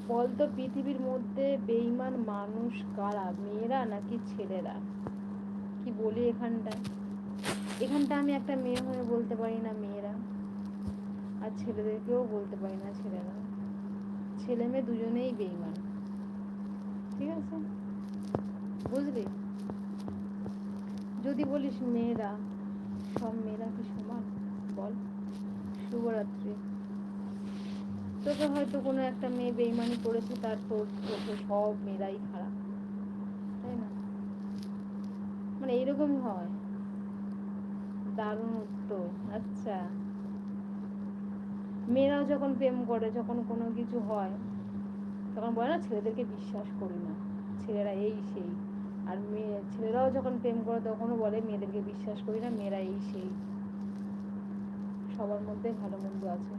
বলতো পৃথিবীর মধ্যে বেঈমান মানুষ কারা, মেয়েরা নাকি ছেলেরা? কি বলি এখানটা আমি একটা মেয়ে হয়ে বলতে পারি না মেয়েরা, আর ছেলেদেরকেও বলতে পারি না ছেলেরা। ছেলে মেয়ে দুজনেই বেঈমান, ঠিক আছে? বুঝলি? যদি বলিস মেয়েরা, সব মেয়েরা কি সমান? বল। শুভরাত্রি। তোকে হয়তো কোনো একটা মেয়ে বেঈমানি করেছে, তার তোর চোখে সব মেয়েরাই খারাপ, তাই না? মানে এরকমই হয়। দারুণ উত্তর। আচ্ছা, মেয়েরাও যখন প্রেম করে, যখন কোনো কিছু হয়, তখন বলে না ছেলেদেরকে বিশ্বাস করি না, ছেলেরা এই সেই। আর ছেলেরাও যখন প্রেম করে তখনও বলে মেয়েদেরকে বিশ্বাস করি না, মেয়েরা এই সেই। সবার মধ্যে ভালো মন্দ আছে।